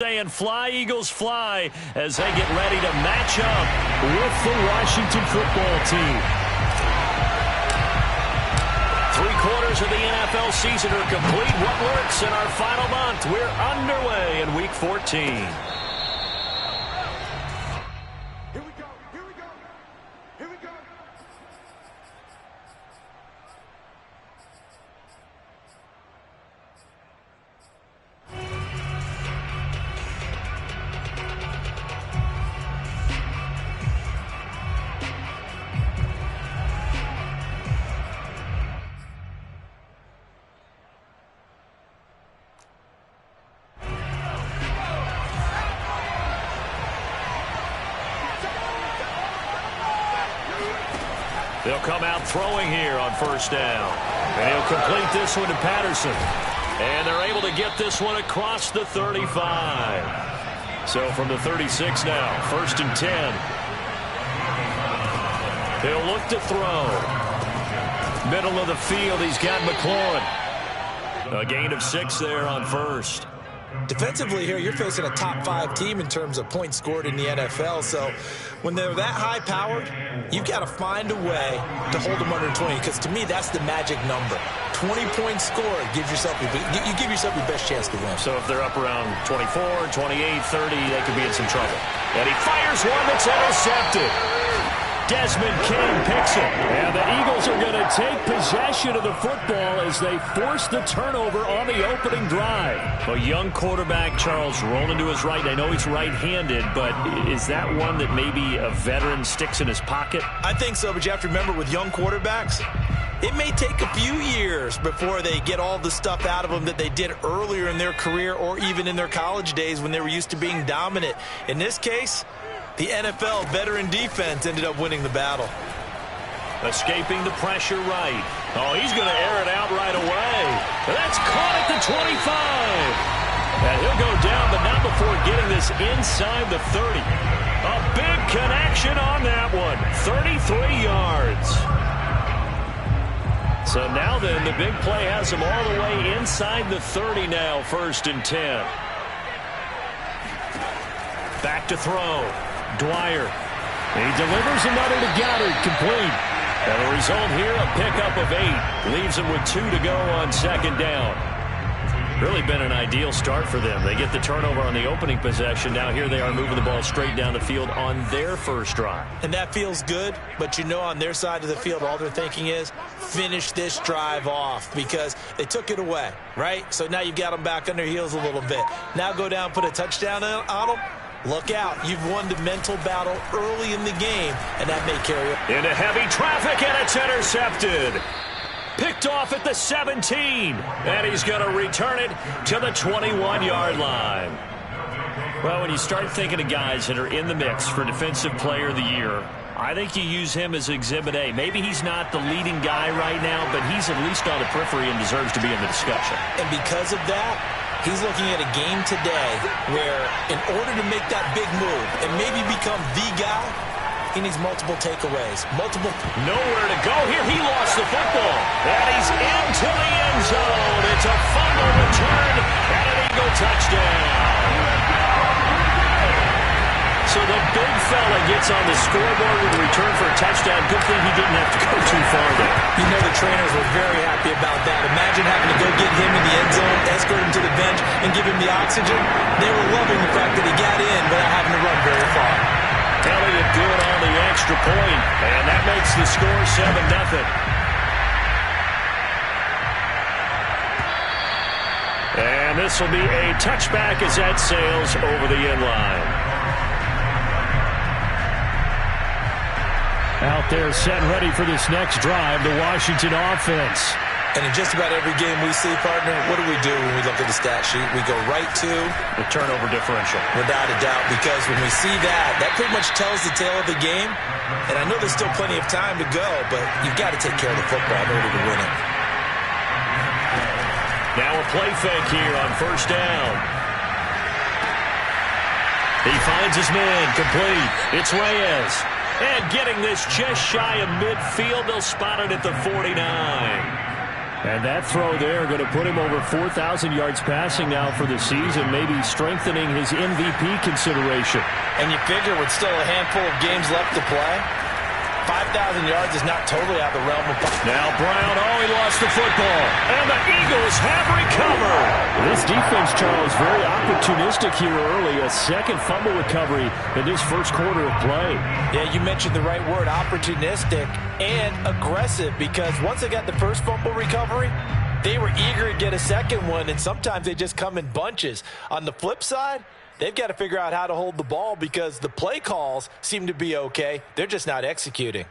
Saying fly, Eagles, fly, as they get ready to match up with the Washington football team. 3/4 of the NFL season are complete. What works in our final month? We're underway in Week 14. They'll come out throwing here on first down. And he'll complete this one to Patterson. And they're able to get this one across the 35. So from the 36 now, 1st and 10. He'll look to throw. Middle of the field, he's got McLaurin. A gain of 6 there on first. Defensively here, you're facing a top 5 team in terms of points scored in the NFL. So when they're that high-powered, you've got to find a way to hold them under 20, because to me, that's the magic number. 20 points scored, you give yourself your best chance to win. So if they're up around 24, 28, 30, they could be in some trouble. And he fires one that's intercepted. Desmond King picks it. And the Eagles are going to take possession of the football as they force the turnover on the opening drive. A young quarterback, Charles, rolling to his right. I know he's right-handed, but is that one that maybe a veteran sticks in his pocket? I think so, but you have to remember with young quarterbacks, it may take a few years before they get all the stuff out of them that they did earlier in their career or even in their college days when they were used to being dominant. In this case, the NFL veteran defense ended up winning the battle. Escaping the pressure right. Oh, he's going to air it out right away. That's caught at the 25. And he'll go down, but not before getting this inside the 30. A big connection on that one. 33 yards. So now then, the big play has him all the way inside the 30 now, 1st and 10. Back to throw. Dwyer. He delivers another to Goddard, complete. And the result here, a pickup of 8. Leaves him with 2 to go on 2nd down. Really been an ideal start for them. They get the turnover on the opening possession. Now here they are moving the ball straight down the field on their first drive. And that feels good, but you know on their side of the field, all they're thinking is finish this drive off because they took it away, right? So now you've got them back on their heels a little bit. Now go down, put a touchdown on them. Look out. You've won the mental battle early in the game, and that may carry up. Into heavy traffic, and it's intercepted. Picked off at the 17, and he's going to return it to the 21-yard line. Well, when you start thinking of guys that are in the mix for Defensive Player of the Year, I think you use him as Exhibit A. Maybe he's not the leading guy right now, but he's at least on the periphery and deserves to be in the discussion. And because of that, he's looking at a game today where in order to make that big move and maybe become the guy, he needs multiple takeaways. Nowhere to go here. He lost the football. And he's into the end zone. It's a fumble return and an Eagle touchdown. So the big fella gets on the scoreboard with a return for a touchdown. Good thing he didn't have to go too far there. You know the trainers were very happy about that. Imagine having to go get him in the end zone, escort him to the bench, and give him the oxygen. They were loving the fact that he got in without having to run very far. Elliott good on the extra point, and that makes the score 7-0. And this will be a touchback as that sails over the end line. Out there set and ready for this next drive, the Washington offense. And in just about every game we see, partner, what do we do when we look at the stat sheet? We go right to the turnover differential. Without a doubt, because when we see that, that pretty much tells the tale of the game. And I know there's still plenty of time to go, but you've got to take care of the football in order to win it. Now a play fake here on 1st down. He finds his man, complete. It's Reyes. And getting this just shy of midfield, they'll spot it at the 49. And that throw there going to put him over 4,000 yards passing now for the season, maybe strengthening his MVP consideration. And you figure with still a handful of games left to play, 5,000 yards is not totally out of the realm of possibility. Now Brown, he lost the football. And the Eagles have recovered. This defense, Charles, very opportunistic here early. A second fumble recovery in this first quarter of play. Yeah, you mentioned the right word, opportunistic and aggressive, because once they got the first fumble recovery, they were eager to get a second one, and sometimes they just come in bunches. On the flip side, they've got to figure out how to hold the ball because the play calls seem to be okay. They're just not executing.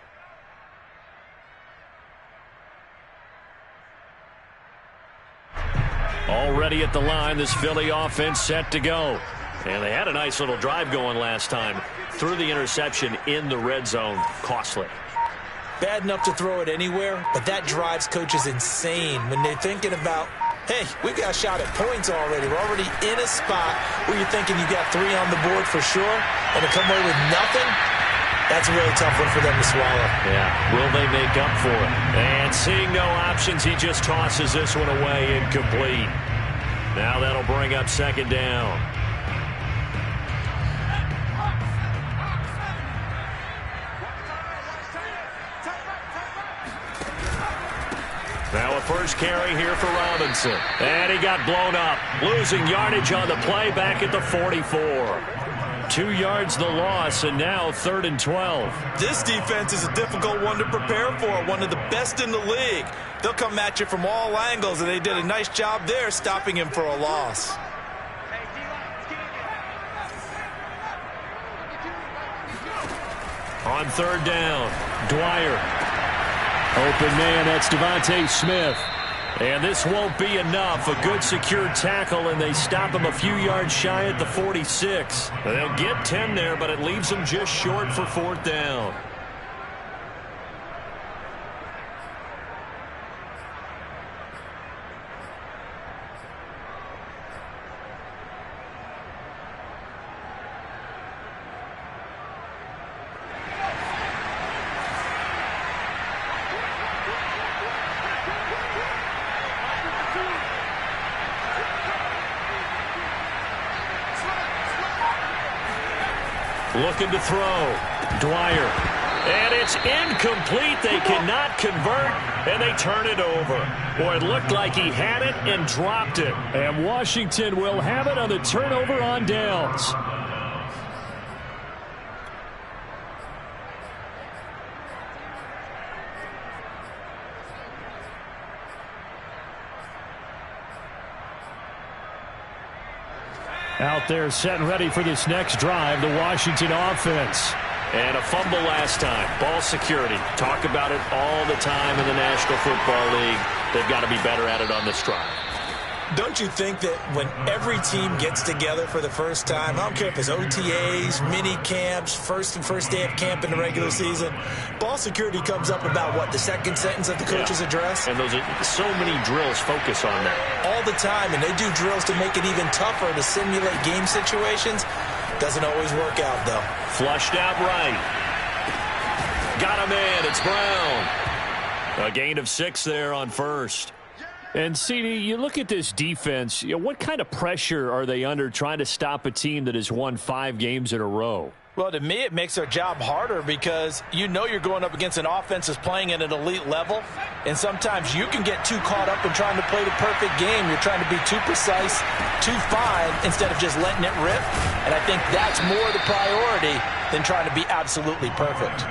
Already at the line, this Philly offense set to go. And they had a nice little drive going last time. Threw the interception in the red zone. Costly. Bad enough to throw it anywhere, but that drives coaches insane when they're thinking about, hey, we got a shot at points already. We're already in a spot where you're thinking you got 3 on the board for sure, and to come away with nothing, that's a really tough one for them to swallow. Yeah, will they make up for it? And seeing no options, he just tosses this one away incomplete. Now that'll bring up second down. Now a first carry here for Robinson. And he got blown up. Losing yardage on the play back at the 44. 2 yards the loss, and now 3rd and 12. This defense is a difficult one to prepare for, one of the best in the league. They'll come at you from all angles, and they did a nice job there stopping him for a loss. On 3rd down, Dwyer. Open man, that's Devontae Smith. And this won't be enough. A good secure tackle, and they stop him a few yards shy at the 46. They'll get 10 there, but it leaves them just short for 4th down. Looking to throw. Dwyer. And it's incomplete. They cannot convert, and they turn it over. Boy, it looked like he had it and dropped it. And Washington will have it on the turnover on downs. Out there set and ready for this next drive, the Washington offense. And a fumble last time. Ball security. Talk about it all the time in the National Football League. They've got to be better at it on this drive. Don't you think that when every team gets together for the first time, I don't care if it's OTAs, mini camps, first day of camp in the regular season, ball security comes up about, what, the second sentence of the coach's address? And those are so many drills focus on that. All the time, and they do drills to make it even tougher to simulate game situations. Doesn't always work out, though. Flushed out right. Got a man. It's Brown. A gain of 6 there on first. And, CD, you look at this defense, what kind of pressure are they under trying to stop a team that has won 5 games in a row? Well, to me, it makes their job harder because you know you're going up against an offense that's playing at an elite level, and sometimes you can get too caught up in trying to play the perfect game. You're trying to be too precise, too fine, instead of just letting it rip, and I think that's more the priority than trying to be absolutely perfect.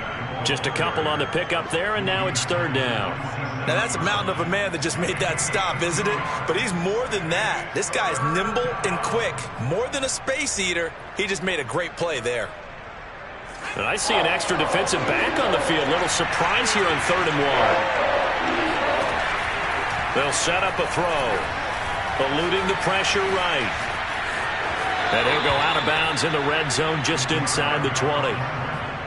Just a couple on the pickup there, and now it's 3rd down. Now, that's a mountain of a man that just made that stop, isn't it? But he's more than that. This guy's nimble and quick. More than a space eater, he just made a great play there. And I see an extra defensive back on the field. Little surprise here on 3rd and 1. They'll set up a throw. Eluding the pressure right. And he'll go out of bounds in the red zone just inside the 20.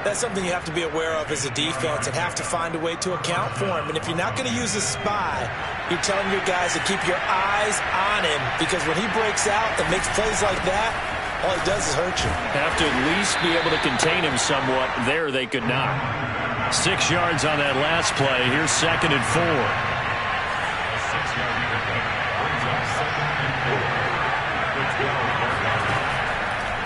That's something you have to be aware of as a defense and have to find a way to account for him. And if you're not going to use a spy, you're telling your guys to keep your eyes on him, because when he breaks out and makes plays like that, all he does is hurt you. Have to at least be able to contain him somewhat. There they could not. 6 yards on that last play. Here's 2nd and 4.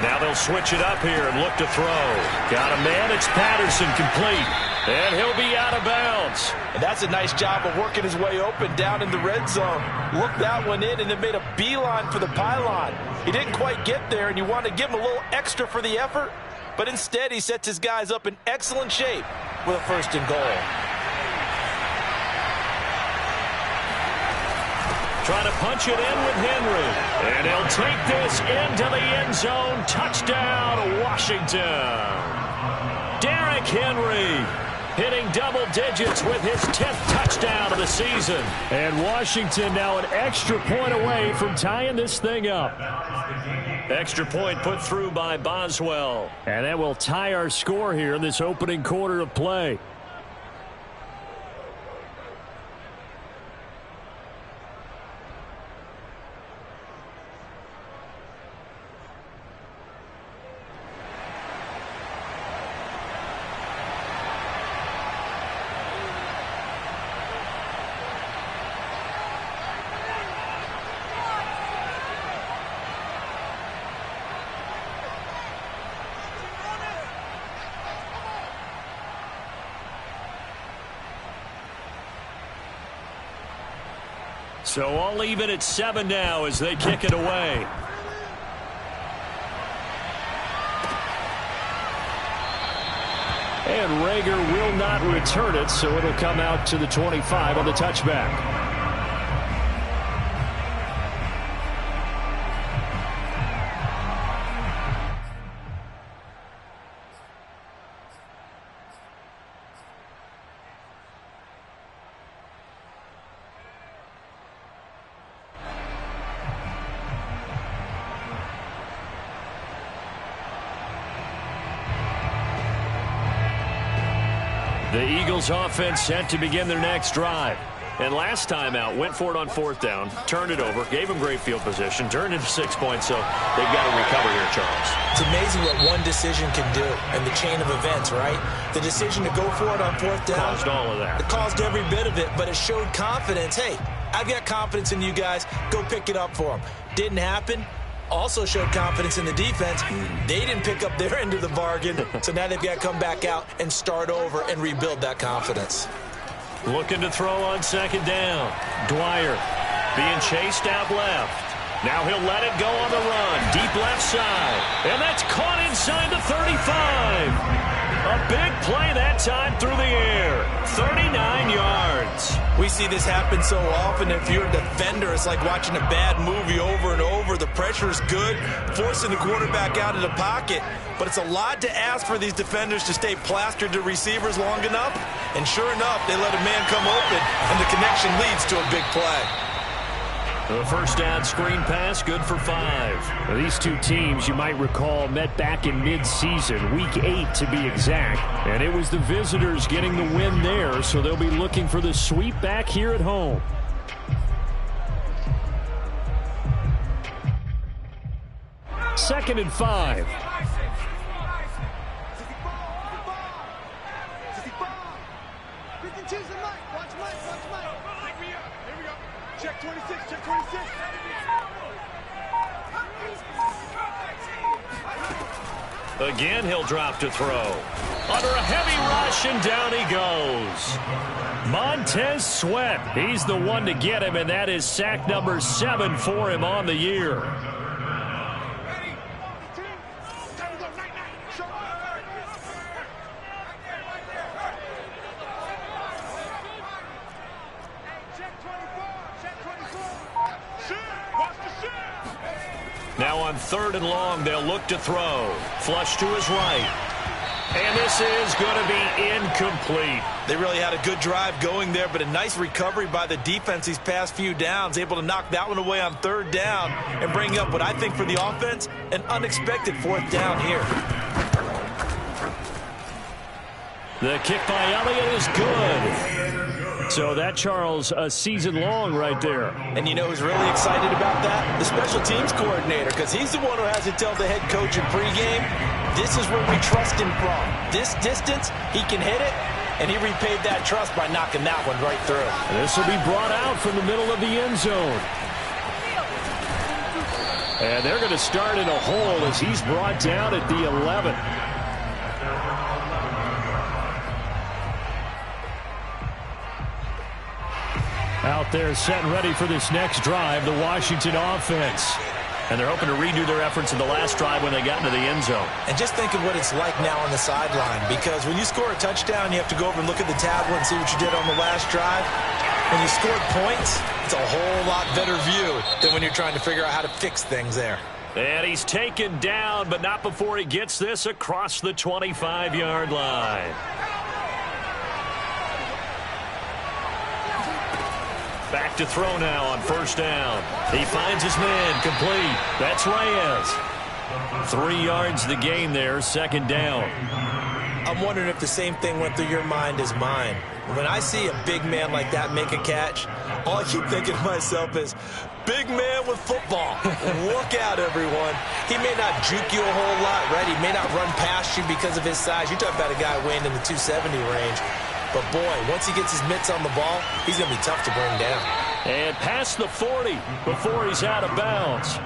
Now they'll switch it up here and look to throw. Got a man. It's Patterson complete. And he'll be out of bounds. And that's a nice job of working his way open down in the red zone. Looked that one in and then made a beeline for the pylon. He didn't quite get there, and you want to give him a little extra for the effort. But instead, he sets his guys up in excellent shape with a 1st and goal. Trying to punch it in with Henry. And he'll take this into the end zone. Touchdown, Washington. Derrick Henry hitting double digits with his 10th touchdown of the season. And Washington now an extra point away from tying this thing up. Extra point put through by Boswell. And that will tie our score here in this opening quarter of play. So all even at 7 now as they kick it away. And Rager will not return it, so it'll come out to the 25 on the touchback. The Eagles offense set to begin their next drive. And last time out, went for it on 4th down, turned it over, gave them great field position, turned into 6 points, so they've got to recover here, Charles. It's amazing what one decision can do in the chain of events, right? The decision to go for it on 4th down. Caused all of that. It caused every bit of it, but it showed confidence. Hey, I've got confidence in you guys. Go pick it up for them. Didn't happen. Also showed confidence in the defense. They didn't pick up their end of the bargain, so now they've got to come back out and start over and rebuild that confidence. Looking to throw on 2nd down. Dwyer being chased out left. Now he'll let it go on the run. Deep left side. And that's caught inside the 35. A big play that time through the air. 39 yards. We see this happen so often. If you're a defender, it's like watching a bad movie over and over. The pressure is good, forcing the quarterback out of the pocket. But it's a lot to ask for these defenders to stay plastered to receivers long enough. And sure enough, they let a man come open, and the connection leads to a big play. The 1st down screen pass, good for 5. Now, these two teams, you might recall, met back in mid-season, week 8 to be exact. And it was the visitors getting the win there, so they'll be looking for the sweep back here at home. Second and 5. Check 26, check 26. Again, he'll drop to throw. Under a heavy rush, and down he goes. Montez Sweat, he's the one to get him, and that is sack number 7 for him on the year. Now on 3rd and long, they'll look to throw. Flush to his right. And this is going to be incomplete. They really had a good drive going there, but a nice recovery by the defense these past few downs, able to knock that one away on 3rd down and bring up what I think for the offense, an unexpected 4th down here. The kick by Elliott is good. So that, Charles, a season long right there. And you know who's really excited about that? The special teams coordinator, because he's the one who has to tell the head coach in pregame, this is where we trust him from. This distance, he can hit it, and he repaid that trust by knocking that one right through. This will be brought out from the middle of the end zone. And they're going to start in a hole as he's brought down at the 11. Out there set and ready for this next drive, the Washington offense. And they're hoping to redo their efforts in the last drive when they got into the end zone. And just think of what it's like now on the sideline, because when you score a touchdown, you have to go over and look at the tablet and see what you did on the last drive. When you scored points, it's a whole lot better view than when you're trying to figure out how to fix things there. And he's taken down, but not before he gets this across the 25-yard line. Back to throw now on first down. He finds his man complete. That's Reyes. 3 yards the gain there, second down. I'm wondering if the same thing went through your mind as mine. When I see a big man like that make a catch, all I keep thinking to myself is, big man with football. Look out, everyone. He may not juke you a whole lot, right? He may not run past you because of his size. You're talking about a guy weighing in the 270 range. But, boy, once he gets his mitts on the ball, he's going to be tough to bring down. And past the 40 before he's out of bounds.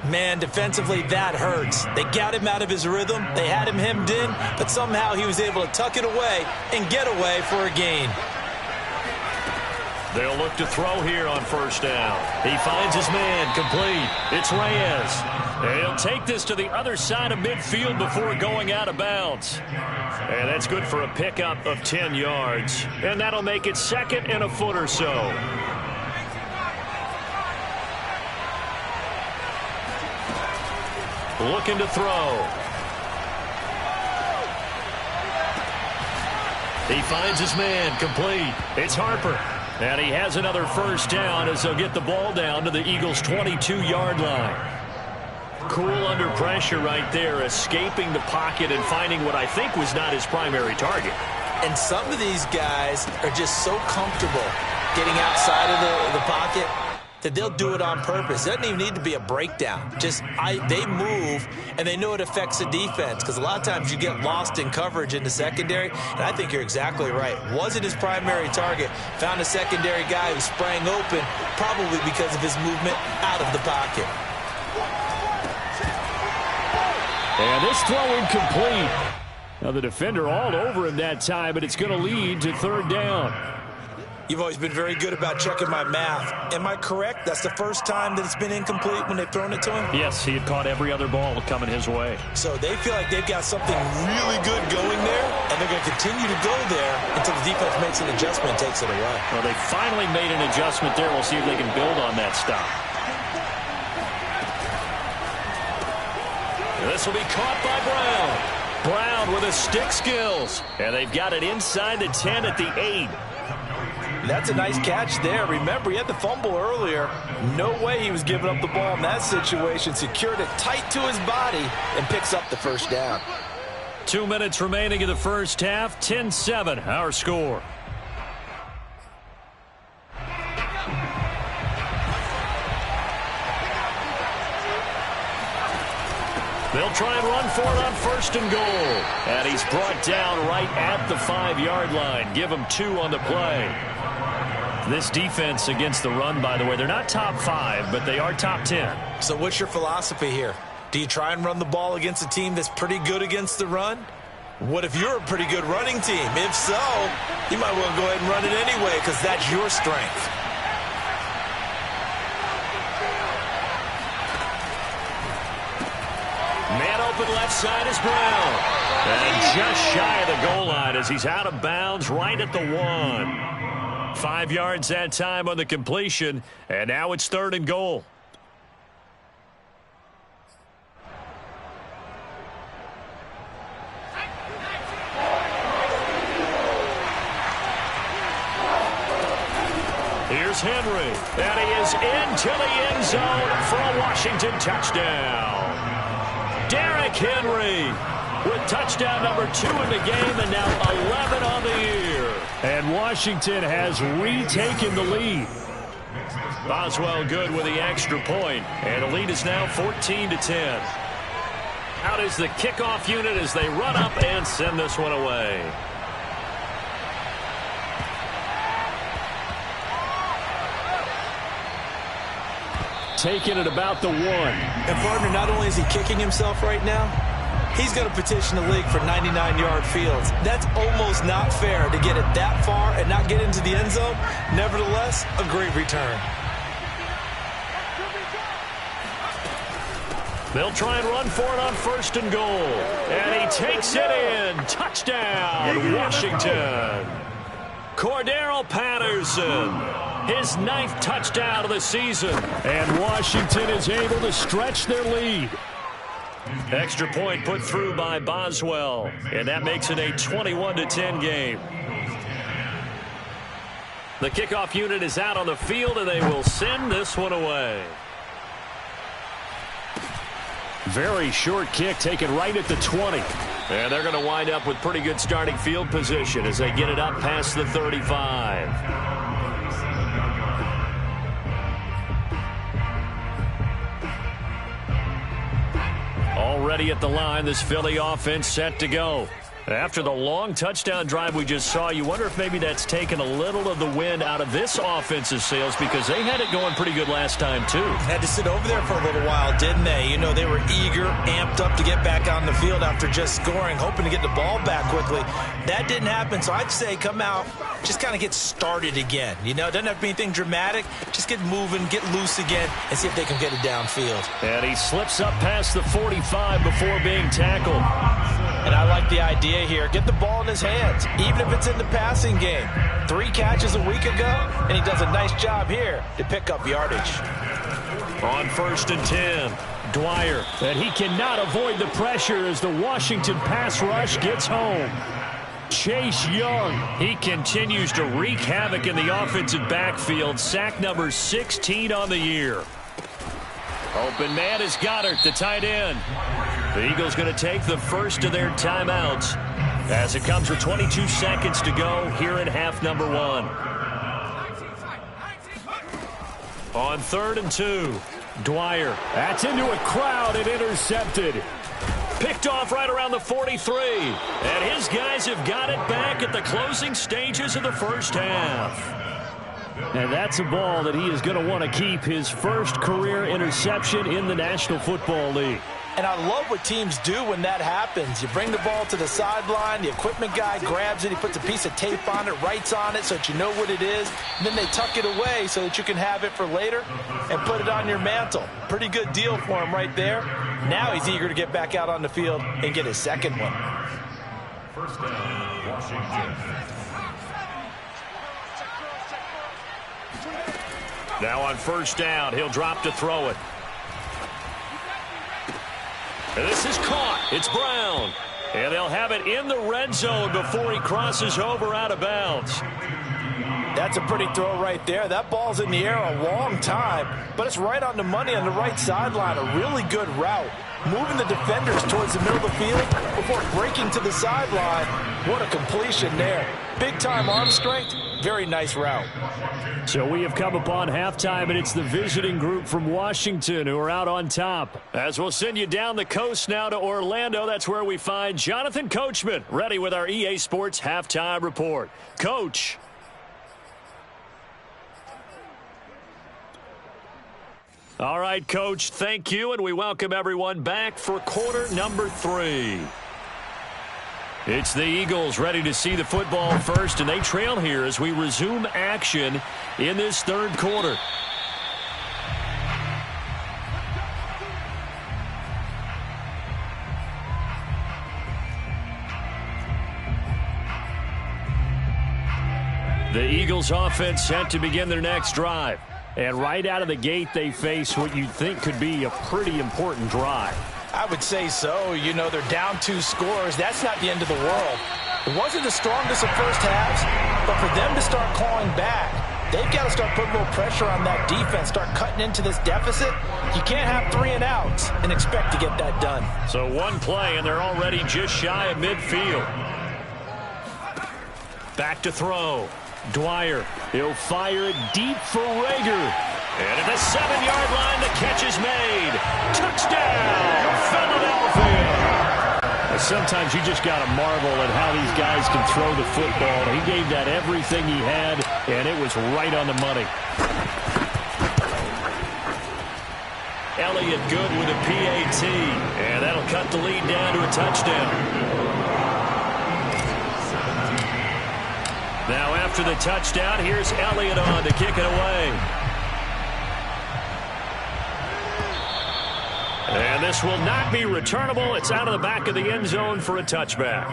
Man, defensively, that hurts. They got him out of his rhythm. They had him hemmed in, but somehow he was able to tuck it away and get away for a gain. They'll look to throw here on first down. He finds his man complete. It's Reyes. And he'll take this to the other side of midfield before going out of bounds. And that's good for a pickup of 10 yards. And that'll make it second and a foot or so. Looking to throw. He finds his man complete. It's Harper. And he has another first down as they'll get the ball down to the Eagles' 22-yard line. Cool under pressure right there, escaping the pocket and finding what I think was not his primary target. And some of these guys are just so comfortable getting outside of the pocket that they'll do it on purpose. It doesn't even need to be a breakdown. They move, and they know it affects the defense, because a lot of times you get lost in coverage in the secondary, and I think you're exactly right. Wasn't his primary target. Found a secondary guy who sprang open, probably because of his movement out of the pocket. And this throw incomplete. Now the defender all over him that time, but it's going to lead to third down. You've always been very good about checking my math. Am I correct? That's the first time that it's been incomplete when they've thrown it to him? Yes, he had caught every other ball coming his way. So they feel like they've got something really good going there, and they're going to continue to go there until the defense makes an adjustment and takes it away. Well, they finally made an adjustment there. We'll see if they can build on that stop. This will be caught by Brown. Brown with his stick skills. And they've got it inside the 10 at the 8. That's a nice catch there. Remember, he had the fumble earlier. No way he was giving up the ball in that situation. Secured it tight to his body and picks up the first down. 2 minutes remaining in the first half. 10-7, our score. They'll try and run for it on first and goal. And he's brought down right at the 5-yard line. Give him 2 on the play. This defense against the run, by the way, they're not top 5, but they are top 10. So what's your philosophy here? Do you try and run the ball against a team that's pretty good against the run? What if you're a pretty good running team? If so, you might want to go ahead and run it anyway, because that's your strength. Man open left side is Brown. And just shy of the goal line as he's out of bounds right at the 1. 5 yards that time on the completion, and now it's third and goal. Here's Henry, and he is into the end zone for a Washington touchdown. Derrick Henry with touchdown number 2 in the game, and now 11 on the year. And Washington has retaken the lead. Boswell good with the extra point, and the lead is now 14-10. Out is the kickoff unit as they run up and send this one away. taken at about the 1. And partner, not only is he kicking himself right now, he's going to petition the league for 99-yard fields. That's almost not fair to get it that far and not get into the end zone. Nevertheless, a great return. They'll try and run for it on 1st and goal. And he takes it in. Touchdown, Washington. Cordero Patterson, his 9th touchdown of the season. And Washington is able to stretch their lead. Extra point put through by Boswell. And that makes it a 21-10 game. The kickoff unit is out on the field, and they will send this one away. Very short kick taken right at the 20. And they're going to wind up with pretty good starting field position as they get it up past the 35. Already at the line, this Philly offense set to go. After the long touchdown drive we just saw, you wonder if maybe that's taken a little of the wind out of this offensive sails, because they had it going pretty good last time, too. Had to sit over there for a little while, didn't they? You know, they were eager, amped up to get back on the field after just scoring, hoping to get the ball back quickly. That didn't happen, so I'd say come out, just kind of get started again. You know, it doesn't have to be anything dramatic. Just get moving, get loose again, and see if they can get it downfield. And he slips up past the 45 before being tackled. And I like the idea here. Get the ball in his hands, even if it's in the passing game. 3 catches a week ago, and he does a nice job here to pick up yardage. On 1st and 10, Dwyer. And he cannot avoid the pressure as the Washington pass rush gets home. Chase Young, he continues to wreak havoc in the offensive backfield. Sack number 16 on the year. Open man is Goddard, the tight end. The Eagles going to take the first of their timeouts as it comes with 22 seconds to go here in half number 1. On 3rd and 2, Dwyer. That's into a crowd and intercepted. Picked off right around the 43. And his guys have got it back at the closing stages of the first half. And that's a ball that he is going to want to keep, his first career interception in the National Football League. And I love what teams do when that happens. You bring the ball to the sideline, the equipment guy grabs it, he puts a piece of tape on it, writes on it so that you know what it is, and then they tuck it away so that you can have it for later and put it on your mantle. Pretty good deal for him right there. Now he's eager to get back out on the field and get his second one. First down, Washington. Now on 1st down, he'll drop to throw it. And this is caught. It's Brown. And they'll have it in the red zone before he crosses over out of bounds. That's a pretty throw right there. That ball's in the air a long time, but it's right on the money on the right sideline. A really good route. Moving the defenders towards the middle of the field before breaking to the sideline. What a completion there. Big-time arm strength. Very nice route. So we have come upon halftime, and it's the visiting group from Washington who are out on top. As we'll send you down the coast now to Orlando, that's where we find Jonathan Coachman, ready with our EA Sports Halftime Report. Coach. All right, Coach, thank you, and we welcome everyone back for quarter number 3. It's the Eagles ready to see the football first, and they trail here as we resume action in this 3rd quarter. The Eagles offense set to begin their next drive. And right out of the gate, they face what you'd think could be a pretty important drive. I would say so. You know, they're down 2 scores. That's not the end of the world. It wasn't the strongest of first halves, but for them to start clawing back, they've got to start putting a little pressure on that defense, start cutting into this deficit. You can't have 3 and outs and expect to get that done. So 1 play, and they're already just shy of midfield. Back to throw. Dwyer, he'll fire it deep for Rager. And at the 7-yard line, the catch is made. Touchdown, Philadelphia. Sometimes you just got to marvel at how these guys can throw the football. He gave that everything he had, and it was right on the money. Elliott good with a PAT. And that'll cut the lead down to a touchdown. Now after the touchdown, here's Elliott on to kick it away. And this will not be returnable. It's out of the back of the end zone for a touchback.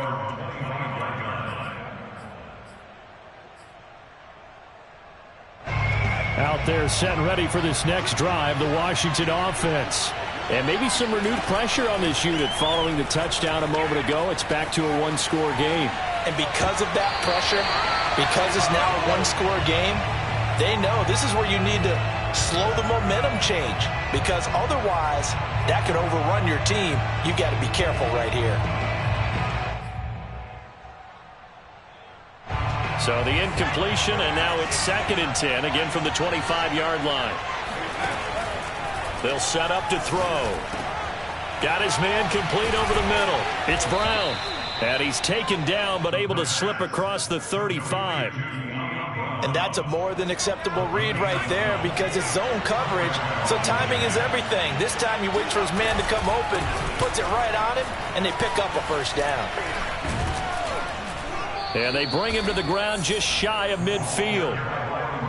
Out there set and ready for this next drive, the Washington offense. And maybe some renewed pressure on this unit following the touchdown a moment ago. It's back to a one-score game. And because of that pressure, because it's now a one-score game, they know this is where you need to slow the momentum change, because otherwise that could overrun your team. You got to be careful right here. So the incompletion, and now it's 2nd and 10, again from the 25-yard line. They'll set up to throw. Got his man complete over the middle. It's Brown. And he's taken down, but able to slip across the 35. And that's a more than acceptable read right there, because it's zone coverage, so timing is everything. This time he waits for his man to come open, puts it right on him, and they pick up a first down. And they bring him to the ground just shy of midfield.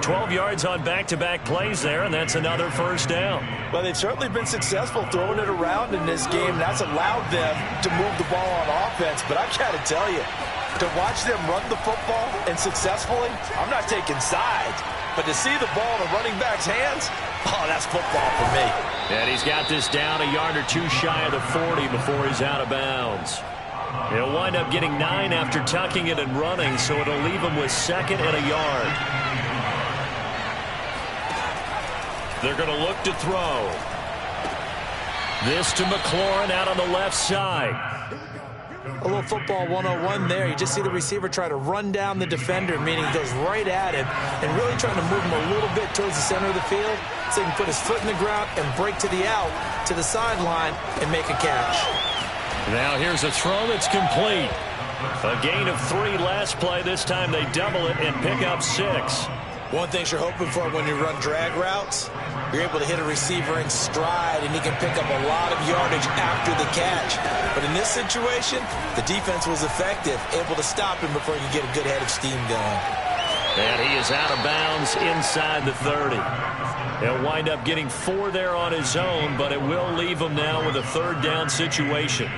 12 yards on back-to-back plays there, and that's another first down. Well, they've certainly been successful throwing it around in this game. That's allowed them to move the ball on offense, but I've got to tell you, to watch them run the football and successfully, I'm not taking sides, but to see the ball in a running back's hands, oh, that's football for me. And he's got this down a yard or two shy of the 40 before he's out of bounds. He'll wind up getting 9 after tucking it and running, so it'll leave him with 2nd and a yard. They're going to look to throw. This to McLaurin out on the left side. A little football 101 there. You just see the receiver try to run down the defender, meaning he goes right at him and really trying to move him a little bit towards the center of the field so he can put his foot in the ground and break to the out, to the sideline, and make a catch. Now here's a throw that's complete. A gain of 3 last play. This time they double it and pick up 6. One thing you're hoping for when you run drag routes, you're able to hit a receiver in stride, and he can pick up a lot of yardage after the catch. But in this situation, the defense was effective, able to stop him before he could get a good head of steam going. And he is out of bounds inside the 30. He'll wind up getting 4 there on his own, but it will leave him now with a 3rd down situation.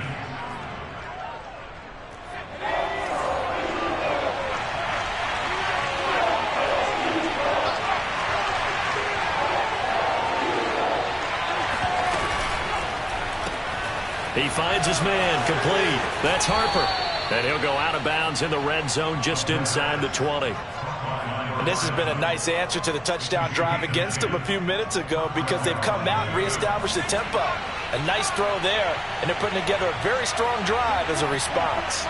He finds his man complete. That's Harper. And he'll go out of bounds in the red zone just inside the 20. And this has been a nice answer to the touchdown drive against them a few minutes ago, because they've come out and reestablished the tempo. A nice throw there, and they're putting together a very strong drive as a response.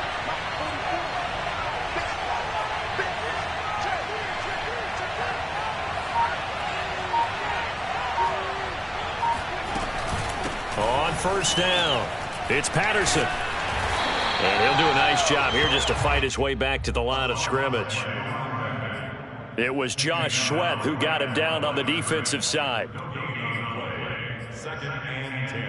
On first down, it's Patterson. And he'll do a nice job here just to fight his way back to the line of scrimmage. It was Josh Sweat who got him down on the defensive side. 2nd and 10.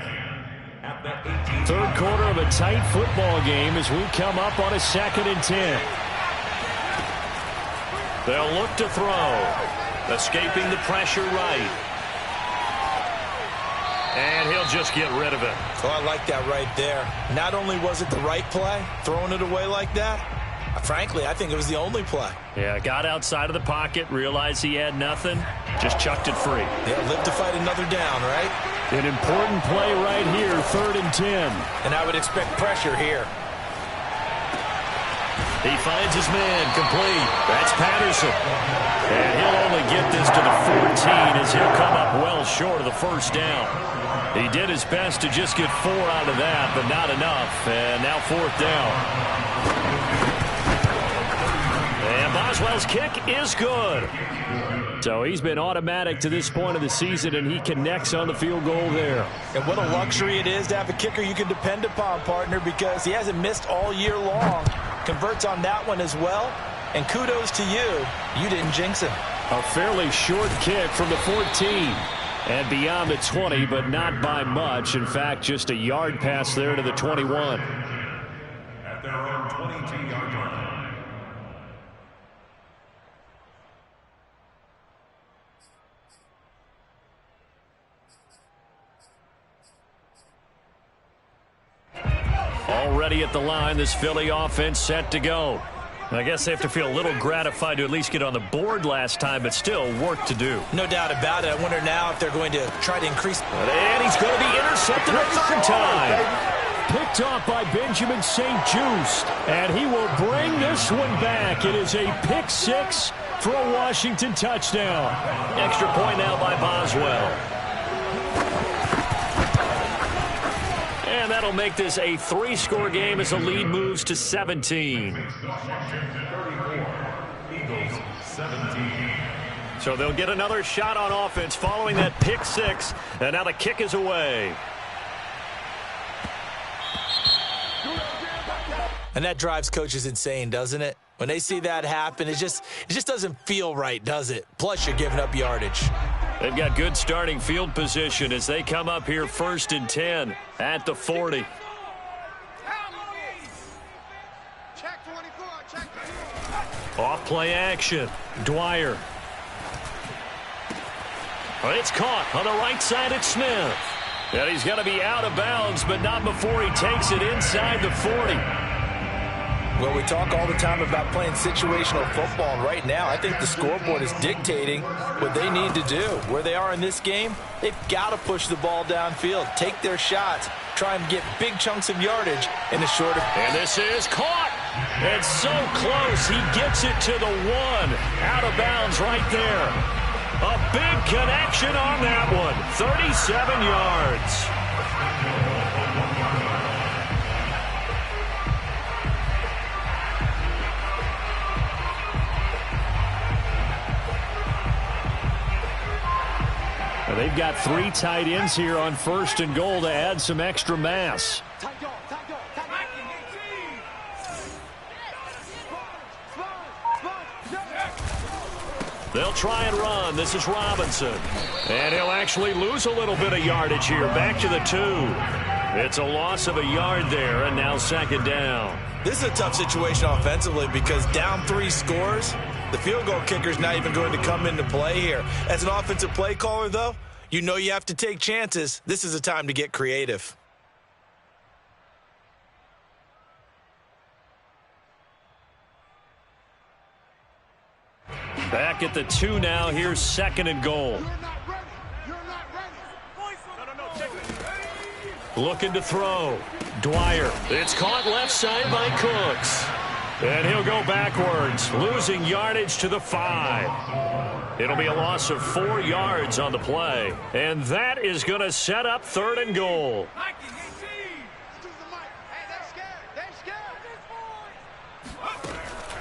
At the 18. Third quarter of a tight football game as we come up on a 2nd and 10. They'll look to throw. Escaping the pressure right. And he'll just get rid of it. Oh, I like that right there. Not only was it the right play, throwing it away like that, frankly, I think it was the only play. Yeah, got outside of the pocket, realized he had nothing, just chucked it free. Yeah, live to fight another down, right? An important play right here, 3rd and 10. And I would expect pressure here. He finds his man complete. That's Patterson. And he'll only get this to the 14 as he'll come up well short of the first down. He did his best to just get 4 out of that, but not enough. And now 4th down. And Boswell's kick is good. So he's been automatic to this point of the season, and he connects on the field goal there. And what a luxury it is to have a kicker you can depend upon, partner, because he hasn't missed all year long. Converts on that one as well. And kudos to you. You didn't jinx him. A fairly short kick from the 14. And beyond the 20, but not by much. In fact, just a yard pass there to the 21. At their own 22-yard line. Already at the line, this Philly offense set to go. I guess they have to feel a little gratified to at least get on the board last time, but still work to do. No doubt about it. I wonder now if they're going to try to increase. And he's going to be intercepted a third time. Picked off by Benjamin St. Juste. And he will bring this one back. It is a pick six for a Washington touchdown. Extra point now by Boswell. And that'll make this a 3-score game as the lead moves to 17. Eagles 17. So they'll get another shot on offense following that pick six. And now the kick is away. And that drives coaches insane, doesn't it? When they see that happen, it just doesn't feel right, does it? Plus, you're giving up yardage. They've got good starting field position as they come up here 1st and 10 at the 40. Off play action. Dwyer. It's caught on the right side at Smith. And he's going to be out of bounds, but not before he takes it inside the 40. Well, we talk all the time about playing situational football, and right now I think the scoreboard is dictating what they need to do. Where they are in this game, they've got to push the ball downfield, take their shots, try and get big chunks of yardage in a shorter. And this is caught. It's so close. He gets it to the 1. Out of bounds right there. A big connection on that one. 37 yards. They've got 3 tight ends here on 1st and goal to add some extra mass. They'll try and run. This is Robinson. And he'll actually lose a little bit of yardage here. Back to the 2. It's a loss of a yard there, and now 2nd down. This is a tough situation offensively because down 3 scores, the field goal kicker's not even going to come into play here. As an offensive play caller, though, you know you have to take chances. This is a time to get creative. Back at the 2 now. Here's 2nd and goal. Looking to throw. Dwyer. It's caught left side by Cooks. And he'll go backwards, losing yardage to the 5. It'll be a loss of 4 yards on the play. And that is going to set up 3rd and goal.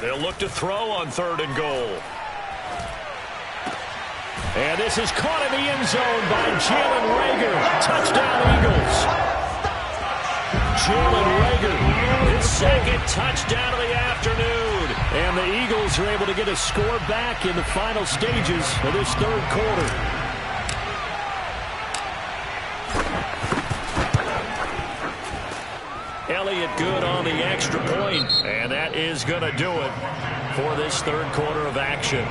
They'll look to throw on 3rd and goal. And this is caught in the end zone by Jalen Reagor. Touchdown, Eagles. Jalen Reagor, his 2nd touchdown of the afternoon. And the Eagles are able to get a score back in the final stages of this 3rd quarter. Elliott good on the extra point. And that is going to do it for this 3rd quarter of action.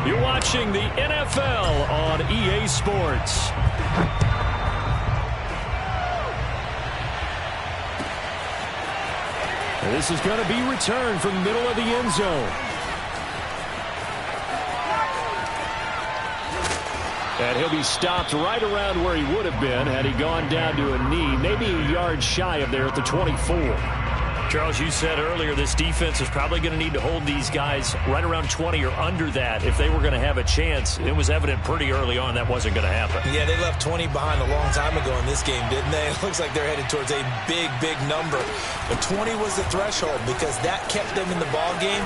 You're watching the NFL on EA Sports. And this is going to be returned from the middle of the end zone. And he'll be stopped right around where he would have been had he gone down to a knee, maybe a yard shy of there at the 24. Charles, you said earlier this defense is probably going to need to hold these guys right around 20 or under that if they were going to have a chance. It was evident pretty early on that wasn't going to happen. Yeah, they left 20 behind a long time ago in this game, didn't they? It looks like they're headed towards a big, big number. But 20 was the threshold because that kept them in the ball game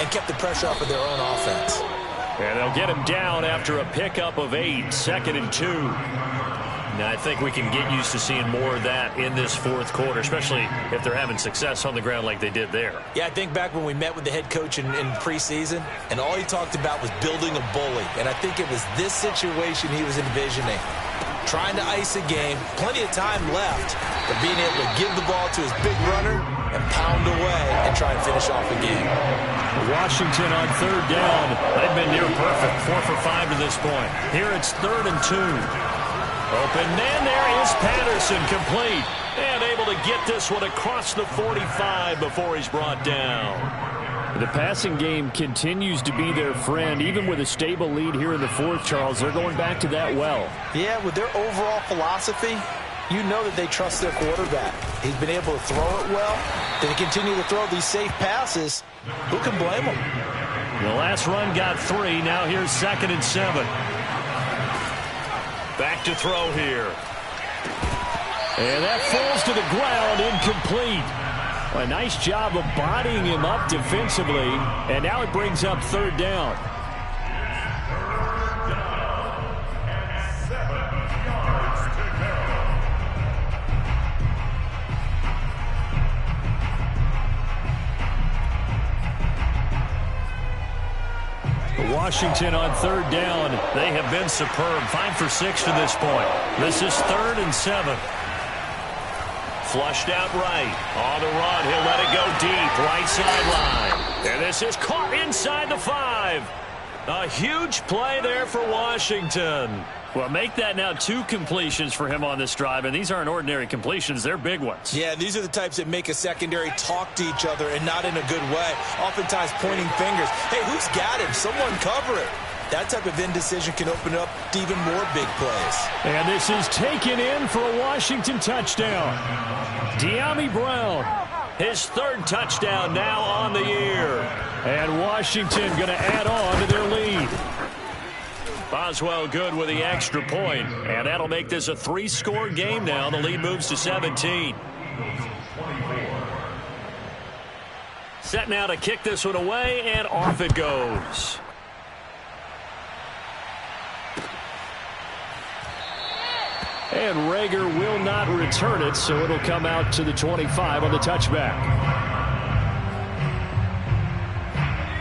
and kept the pressure off of their own offense. And they'll get him down after a pickup of 8, 2nd and 2. Now, I think we can get used to seeing more of that in this fourth quarter, especially if they're having success on the ground like they did there. Yeah, I think back when we met with the head coach in preseason, and all he talked about was building a bully. And I think it was this situation he was envisioning. Trying to ice a game, plenty of time left, but being able to give the ball to his big runner and pound away and try and finish off a game. Washington on third down. They've been near perfect, 4 for 5 to this point. Here it's 3rd and 2. Open man, there is Patterson, complete. And able to get this one across the 45 before he's brought down. The passing game continues to be their friend. Even with a stable lead here in the fourth, Charles, they're going back to that well. Yeah, with their overall philosophy, you know that they trust their quarterback. He's been able to throw it well. They continue to throw these safe passes. Who can blame them? The last run got 3. Now here's 2nd and 7. Back to throw here. And that falls to the ground, incomplete. A nice job of bodying him up defensively. And now it brings up 3rd down. Washington on 3rd down. They have been superb. 5 for 6 to this point. This is 3rd and 7. Flushed out right. On the run. He'll let it go deep. Right sideline. And this is caught inside the 5. A huge play there for Washington. Well, make that now 2 completions for him on this drive, and these aren't ordinary completions. They're big ones. Yeah, these are the types that make a secondary talk to each other and not in a good way. Oftentimes pointing fingers. Hey, who's got him? Someone cover it. That type of indecision can open up to even more big plays. And this is taken in for a Washington touchdown. De'Ami Brown, his 3rd touchdown now on the year. And Washington going to add on to their lead. Boswell good with the extra point, and that'll make this a 3-score game now. The lead moves to 17. Set now to kick this one away, and off it goes. And Rager will not return it, so it'll come out to the 25 on the touchback.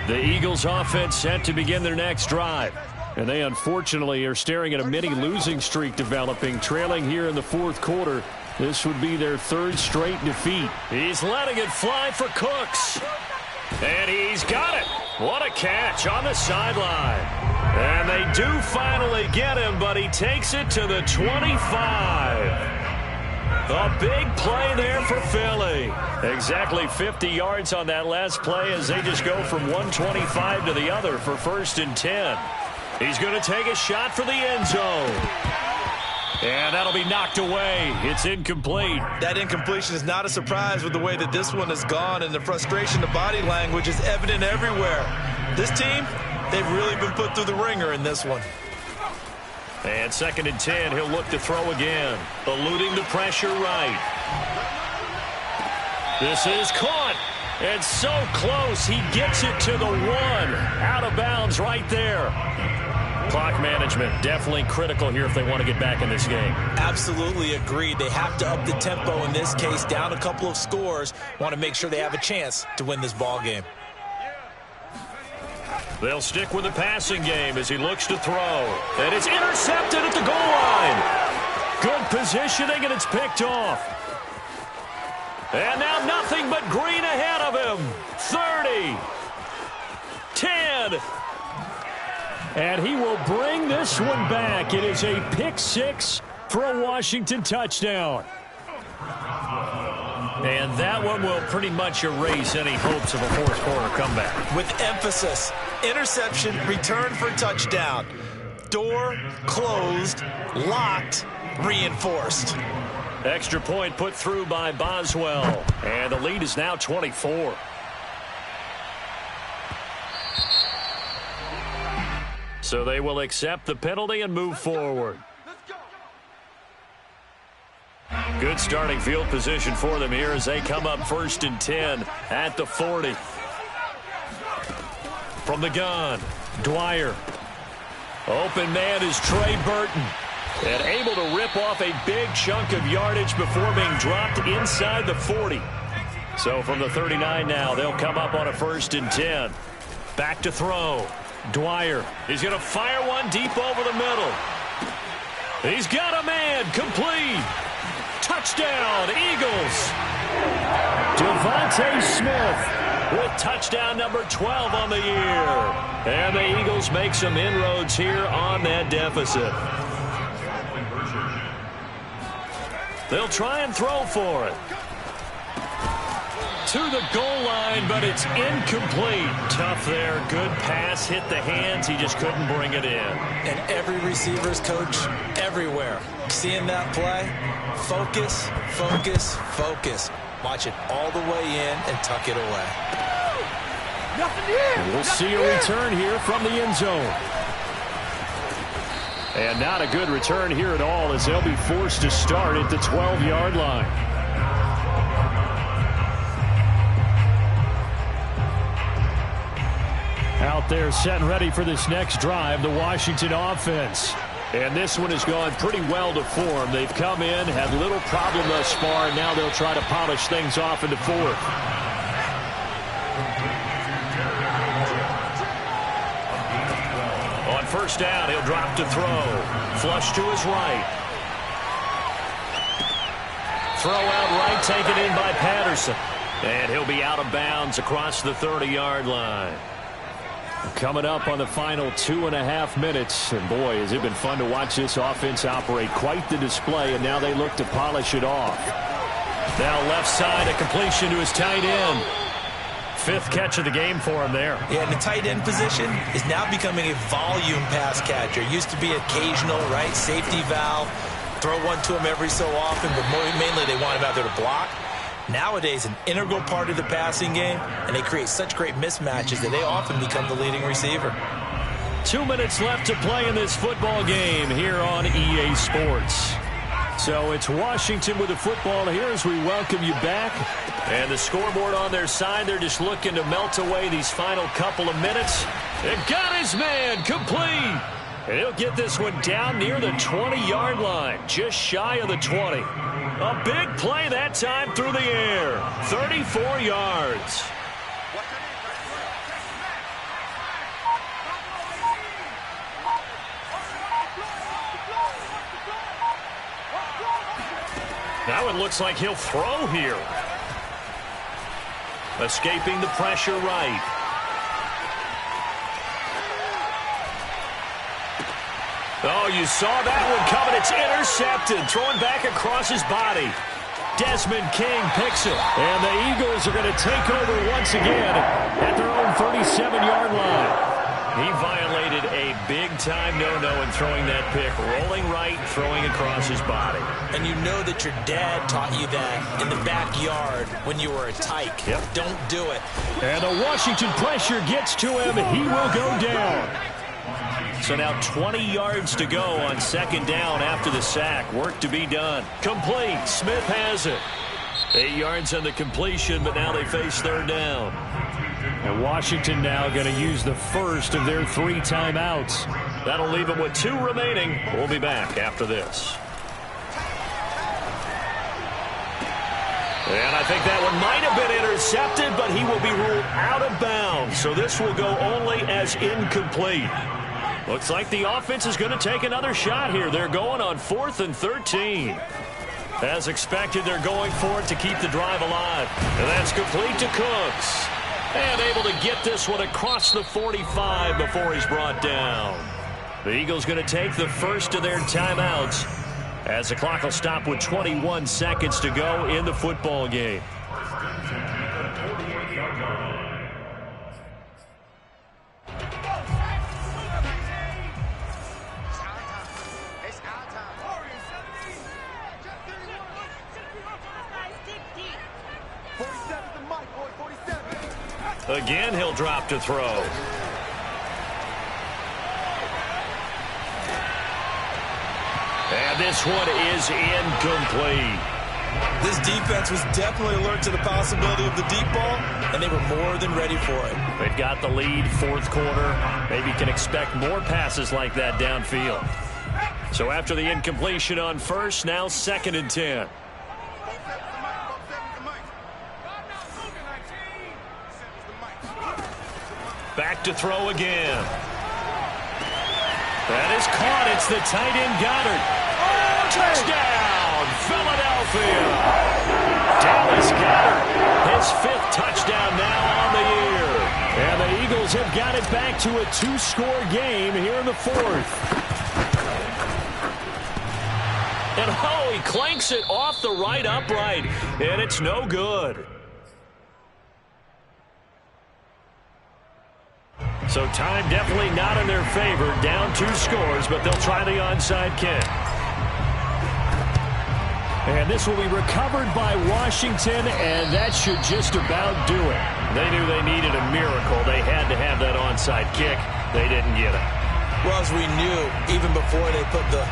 The Eagles offense set to begin their next drive. And they unfortunately are staring at a mini losing streak developing, trailing here in the fourth quarter. This would be their 3rd straight defeat. He's letting it fly for Cooks. And he's got it. What a catch on the sideline. And they do finally get him, but he takes it to the 25. A big play there for Philly. Exactly 50 yards on that last play as they just go from 125 to the other for 1st and 10. He's going to take a shot for the end zone. And that'll be knocked away. It's incomplete. That incompletion is not a surprise with the way that this one has gone, and the frustration, the body language is evident everywhere. This team, they've really been put through the ringer in this one. And 2nd and 10, he'll look to throw again. Eluding the pressure right. This is caught. And so close, he gets it to the 1. Out of bounds right there. Clock management definitely critical here if they want to get back in this game. Absolutely agreed. They have to up the tempo in this case, down a couple of scores. Want to make sure they have a chance to win this ball game. They'll stick with the passing game as he looks to throw. And it's intercepted at the goal line. Good positioning, and it's picked off. And now nothing but green ahead of him. 30. 10. And he will bring this one back. It is a pick 6 for a Washington touchdown. And that one will pretty much erase any hopes of a fourth quarter comeback. With emphasis, interception, return for touchdown. Door closed, locked, reinforced. Extra point put through by Boswell. And the lead is now 24. So they will accept the penalty and move forward. Good starting field position for them here as they come up 1st and 10 at the 40. From the gun, Dwyer. Open man is Trey Burton. And able to rip off a big chunk of yardage before being dropped inside the 40. So from the 39 now, they'll come up on a 1st and 10. Back to throw. Dwyer. He's going to fire one deep over the middle. He's got a man. Complete. Touchdown, Eagles. Devontae Smith with touchdown number 12 on the year. And the Eagles make some inroads here on that deficit. They'll try and throw for it. To the goal line, but it's incomplete. Tough there. Good pass. Hit the hands. He just couldn't bring it in. And every receiver's coach everywhere. Seeing that play, focus, focus, focus. Watch it all the way in and tuck it away. We'll see a return here from the end zone. And not a good return here at all, as they'll be forced to start at the 12-yard line. Out there set and ready for this next drive, the Washington offense. And this one has gone pretty well to form. They've come in, had little problem thus far, and now they'll try to polish things off into 4th. On 1st down, he'll drop to throw. Flush to his right. Throw out right, taken in by Patterson. And he'll be out of bounds across the 30-yard line. Coming up on the final 2.5 minutes. And boy, has it been fun to watch this offense operate. Quite the display, and now they look to polish it off. Now left side, a completion to his tight end. 5th catch of the game for him there. Yeah, and the tight end position is now becoming a volume pass catcher. Used to be occasional, right? Safety valve. Throw one to him every so often, but mainly they want him out there to block. Nowadays, an integral part of the passing game, and they create such great mismatches that they often become the leading receiver. 2 minutes left to play in this football game here on EA Sports. So it's Washington with the football here as we welcome you back. And the scoreboard on their side, they're just looking to melt away these final couple of minutes. And got his man complete. And he'll get this one down near the 20-yard line, just shy of the 20. A big play that time through the air. 34 yards. Now it looks like he'll throw here. Escaping the pressure right. Oh, you saw that one coming. It's intercepted. Throwing back across his body. Desmond King picks it. And the Eagles are going to take over once again at their own 37-yard line. He violated a big-time no-no in throwing that pick. Rolling right, throwing across his body. And you know that your dad taught you that in the backyard when you were a tyke. Yep. Don't do it. And the Washington pressure gets to him. He will go down. So now 20 yards to go on 2nd down after the sack. Work to be done. Complete. Smith has it. 8 yards on the completion, but now they face 3rd down. And Washington now going to use the first of their 3 timeouts. That'll leave them with 2 remaining. We'll be back after this. And I think that one might have been intercepted, but he will be ruled out of bounds. So this will go only as incomplete. Looks like the offense is going to take another shot here. They're going on 4th and 13. As expected, they're going for it to keep the drive alive. And that's complete to Cooks. And able to get this one across the 45 before he's brought down. The Eagles going to take the first of their timeouts as the clock will stop with 21 seconds to go in the football game. Again, he'll drop to throw. And this one is incomplete. This defense was definitely alert to the possibility of the deep ball, and they were more than ready for it. They've got the lead, 4th quarter. Maybe can expect more passes like that downfield. So after the incompletion on first, now 2nd and 10. Back to throw again. That is caught. It's the tight end Goddard. Oh, touchdown, Philadelphia. Dallas Goddard, his 5th touchdown now on the year. And the Eagles have got it back to a 2-score game here in the 4th. And oh, he clanks it off the right upright, and it's no good. So time definitely not in their favor. Down 2 scores, but they'll try the onside kick. And this will be recovered by Washington, and that should just about do it. They knew they needed a miracle. They had to have that onside kick. They didn't get it. Well, as we knew, even before they put the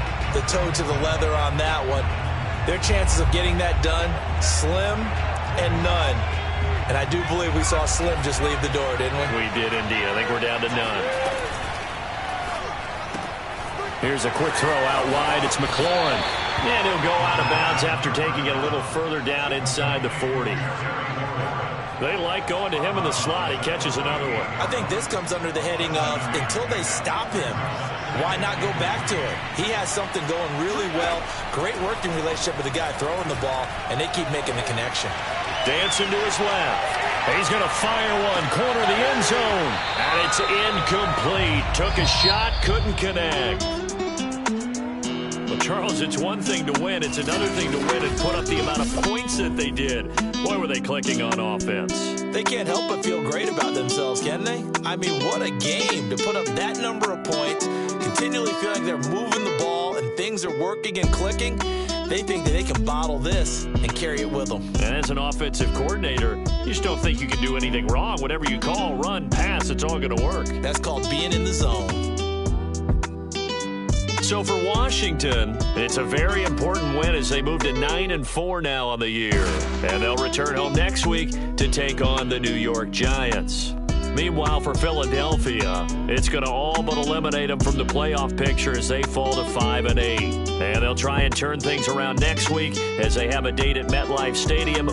toe to the leather on that one, their chances of getting that done, slim and none. And I do believe we saw Slim just leave the door, didn't we? We did indeed. I think we're down to none. Here's a quick throw out wide. It's McLaurin. And he'll go out of bounds after taking it a little further down inside the 40. They like going to him in the slot. He catches another one. I think this comes under the heading of until they stop him, why not go back to it? He has something going really well. Great working relationship with the guy throwing the ball, and they keep making the connection. Dancing to his left. He's going to fire one. Corner of the end zone. And it's incomplete. Took a shot, couldn't connect. Well, Charles, it's one thing to win. It's another thing to win and put up the amount of points that they did. Boy, were they clicking on offense. They can't help but feel great about themselves, can they? I mean, what a game to put up that number of points, continually feel like they're moving the ball and things are working and clicking. They think that they can bottle this and carry it with them. And as an offensive coordinator, you just don't think you can do anything wrong. Whatever you call, run, pass, it's all going to work. That's called being in the zone. So for Washington, it's a very important win as they move to 9-4 now on the year. And they'll return home next week to take on the New York Giants. Meanwhile, for Philadelphia, it's going to all but eliminate them from the playoff picture as they fall to 5-8. And they'll try and turn things around next week as they have a date at MetLife Stadium.